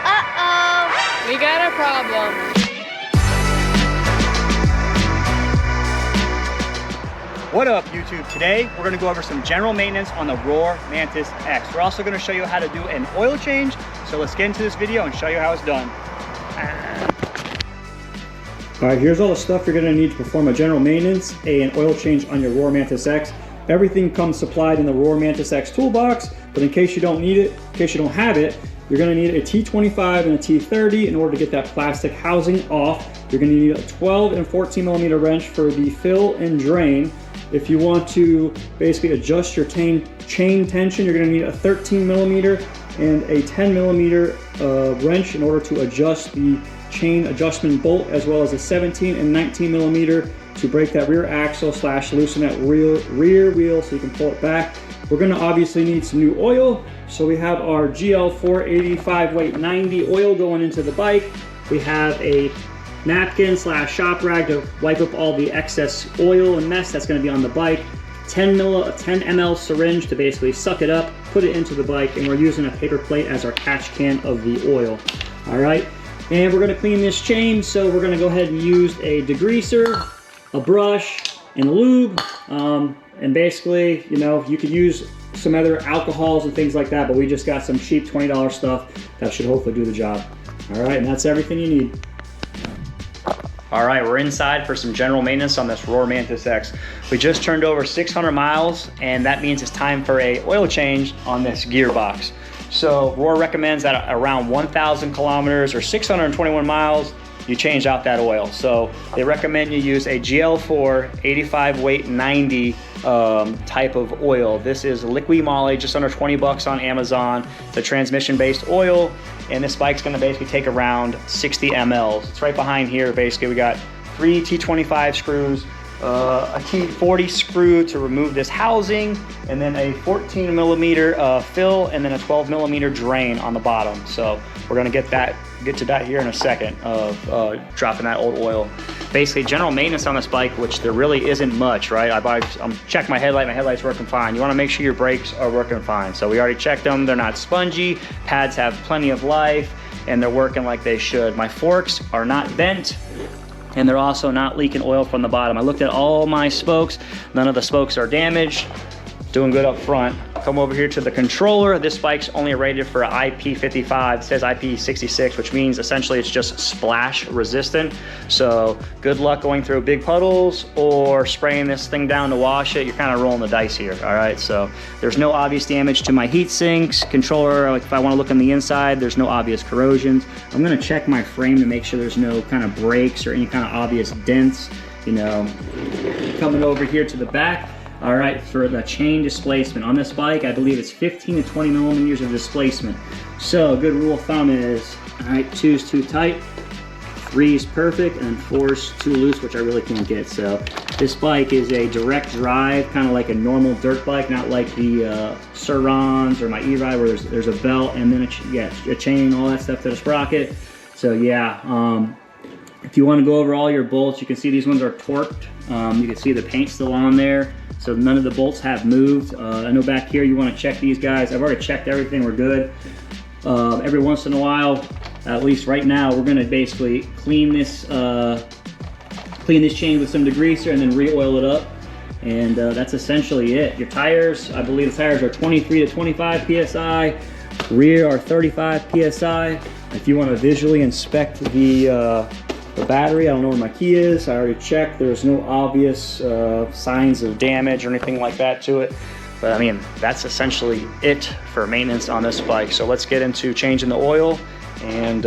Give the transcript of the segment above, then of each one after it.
Uh-oh. We got a problem. What up, YouTube? Today we're going to go over some general maintenance on the Rawrr Mantis X. We're also going to show you how to do an oil change. So let's get into this video and show you how it's done. All right, here's all the stuff you're going to need to perform a general maintenance and oil change on your Rawrr Mantis X. Everything comes supplied in the Rawrr Mantis X toolbox, but in case you don't need it, in case you don't have it, you're going to need a T25 and a T30 in order to get that plastic housing off. You're going to need a 12 and 14 millimeter wrench for the fill and drain. If you want to basically adjust your chain tension, you're going to need a 13 millimeter and a 10 millimeter wrench in order to adjust the chain adjustment bolt, as well as a 17 and 19 millimeter to break that rear axle / loosen that rear wheel so you can pull it back. We're going to obviously need some new oil, so we have our GL4 85 weight 90 oil going into the bike. We have a napkin / shop rag to wipe up all the excess oil and mess that's going to be on the bike. 10 ml syringe to basically suck it up, put it into the bike, and we're using a paper plate as our catch can of the oil. All right, and we're going to clean this chain, so we're going to go ahead and use a degreaser, a brush, and lube. And basically, you know, you could use some other alcohols and things like that, but we just got some cheap $20 stuff that should hopefully do the job. All right, and that's everything you need. All right, we're inside for some general maintenance on this Rawrr Mantis X. We just turned over 600 miles, and that means it's time for a oil change on this gearbox. So Rawrr recommends that around 1,000 kilometers or 621 miles, you change out that oil. So they recommend you use a GL4 85 weight 90 type of oil. This is LIQUI MOLY, just under 20 bucks on Amazon. It's a transmission-based oil, and this bike's gonna basically take around 60 mLs. It's right behind here. Basically, we got 3 T25 screws, a T40 screw to remove this housing, and then a 14 millimeter fill, and then a 12 millimeter drain on the bottom. So we're gonna get to that here in a second of dropping that old oil. Basically, general maintenance on this bike, which there really isn't much, right? I'm checking my headlight's working fine. You wanna make sure your brakes are working fine. So we already checked them, they're not spongy, pads have plenty of life, and they're working like they should. My forks are not bent, and they're also not leaking oil from the bottom. I looked at all my spokes, none of the spokes are damaged. Doing good up front. Come over here to the controller. This bike's only rated for IP55. It says IP66, which means essentially it's just splash resistant. So good luck going through big puddles or spraying this thing down to wash it. You're kind of rolling the dice here, all right? So there's no obvious damage to my heat sinks. Controller, like if I want to look on the inside, there's no obvious corrosions. I'm gonna check my frame to make sure there's no kind of breaks or any kind of obvious dents, you know. Coming over here to the back. All right, for the chain displacement on this bike, I believe it's 15 to 20 millimeters of displacement. So a good rule of thumb is, all right, 2 is too tight, 3 is perfect, and 4 is too loose, which I really can't get. So this bike is a direct drive, kind of like a normal dirt bike, not like the Sur Rons or my E-Ride where there's a belt and then a chain, all that stuff to the sprocket. So yeah, if you want to go over all your bolts, you can see these ones are torqued. You can see the paint still on there. So none of the bolts have moved. I know back here you want to check these guys. I've already checked everything, we're good. Every once in a while, at least right now, we're gonna basically clean this chain with some degreaser and then re-oil it up. And that's essentially it. Your tires, I believe the tires are 23 to 25 PSI. Rear are 35 PSI. If you want to visually inspect the battery, I don't know where my key is. I already checked. There's no obvious signs of damage or anything like that to it. But I mean, that's essentially it for maintenance on this bike. So let's get into changing the oil and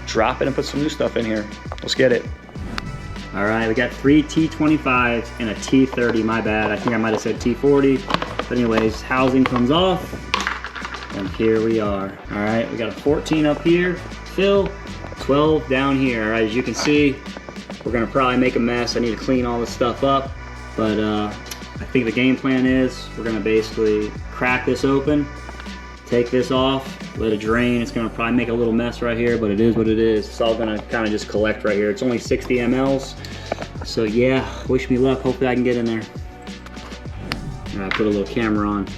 drop it and put some new stuff in here. Let's get it. All right, we got 3 T25s and a T30, my bad. I think I might have said T40. But anyways, housing comes off. And here we are. All right, we got a 14 up here, fill, 12 down here. All right, as you can see, we're gonna probably make a mess. I need to clean all this stuff up, but I think the game plan is we're gonna basically crack this open, take this off, let it drain. It's gonna probably make a little mess right here, but it is what it is. It's all gonna kind of just collect right here. It's only 60 mLs. So yeah, wish me luck. Hopefully I can get in there. All right, put a little camera on.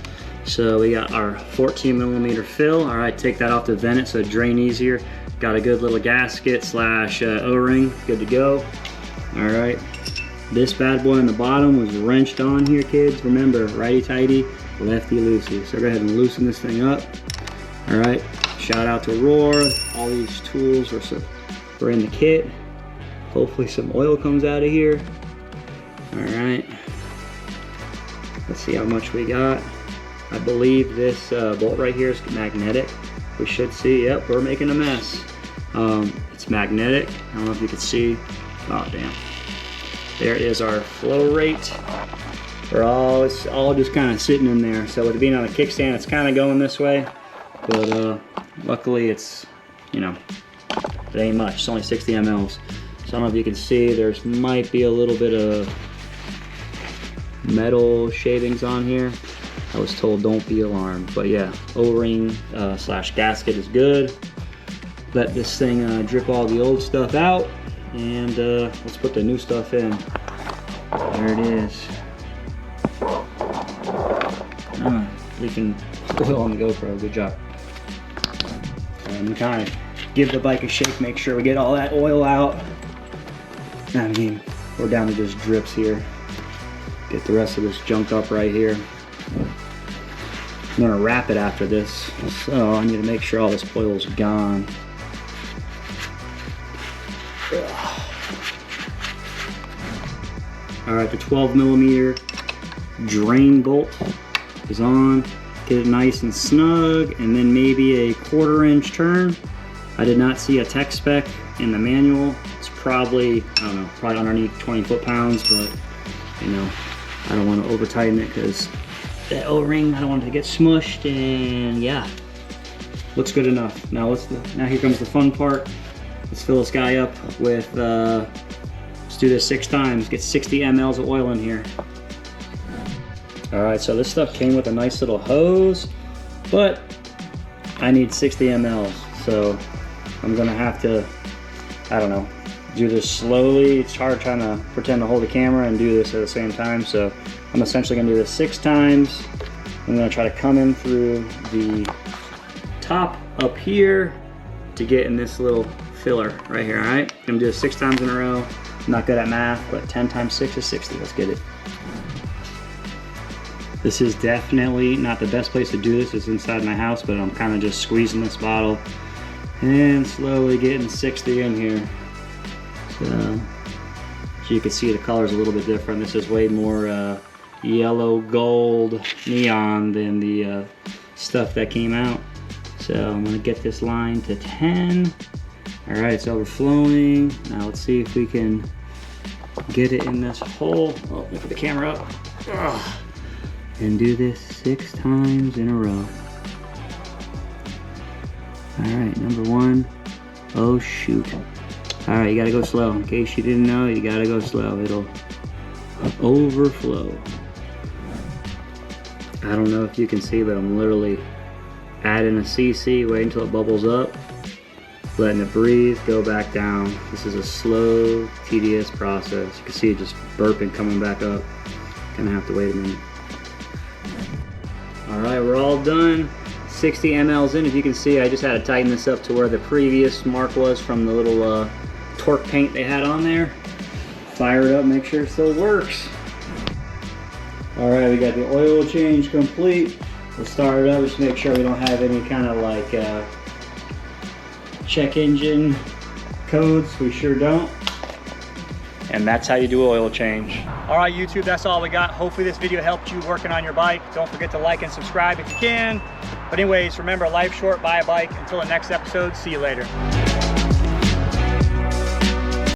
So we got our 14mm fill. All right, take that off to vent it so it drain easier. Got a good little gasket slash O-ring, good to go. All right, this bad boy on the bottom was wrenched on here, kids. Remember, righty-tighty, lefty-loosey. So go ahead and loosen this thing up. All right, shout out to Rawrr. All these tools were in the kit. Hopefully some oil comes out of here. All right, let's see how much we got. I believe this bolt right here is magnetic. We should see, yep, we're making a mess. It's magnetic. I don't know if you can see. Oh, damn. There is our flow rate. It's all just kind of sitting in there. So with it being on a kickstand, it's kind of going this way. But luckily it's, you know, it ain't much. It's only 60 mLs. So I don't know if you can see, there's might be a little bit of metal shavings on here. I was told don't be alarmed, but yeah, O-ring slash gasket is good. Let this thing drip all the old stuff out, and let's put the new stuff in. There it is. Leaking oil on the GoPro, good job. And kind of give the bike a shake, make sure we get all that oil out. I mean, we're down to just drips here. Get the rest of this junk up right here. I'm gonna wrap it after this, so I need to make sure all this oil is gone. All right, the 12mm drain bolt is on. Get it nice and snug, and then maybe a 1/4 inch turn. I did not see a tech spec in the manual. It's probably, I don't know, probably underneath 20 foot-pounds, but you know, I don't want to over tighten it because that O-ring, I don't want it to get smushed, and yeah, looks good enough. Now now here comes the fun part. Let's fill this guy up with, let's do this 6 times, get 60 mLs of oil in here. All right, so this stuff came with a nice little hose, but I need 60 mLs, so I'm gonna have to, I don't know, do this slowly. It's hard trying to pretend to hold the camera and do this at the same time, so I'm essentially gonna do this 6 times. I'm gonna try to come in through the top up here to get in this little filler right here, all right? I'm gonna do this 6 times in a row. I'm not good at math, but 10 times 6 is 60, let's get it. This is definitely not the best place to do this. It's inside my house, but I'm kind of just squeezing this bottle and slowly getting 60 in here. So you can see the color's a little bit different. This is way more yellow gold neon than the stuff that came out. So I'm gonna get this line to 10. All right, it's overflowing. Now let's see if we can get it in this hole. Oh, let me put the camera up. Ugh. And do this 6 times in a row. All right, number 1. Oh shoot. All right, you gotta go slow. In case you didn't know, you gotta go slow. It'll overflow. I don't know if you can see, but I'm literally adding a cc, waiting until it bubbles up, letting it breathe, go back down. This is a slow, tedious process. You can see it just burping, coming back up. Gonna have to wait a minute. All right, we're all done. 60 mLs in. If you can see, I just had to tighten this up to where the previous mark was from the little torque paint they had on there. Fire it up, make sure it still works. All right, we got the oil change complete. We'll start it up, just make sure we don't have any kind of like check engine codes. We sure don't. And that's how you do oil change. All right, YouTube, that's all we got. Hopefully this video helped you working on your bike. Don't forget to like and subscribe if you can. But anyways, remember, life's short, buy a bike. Until the next episode, see you later.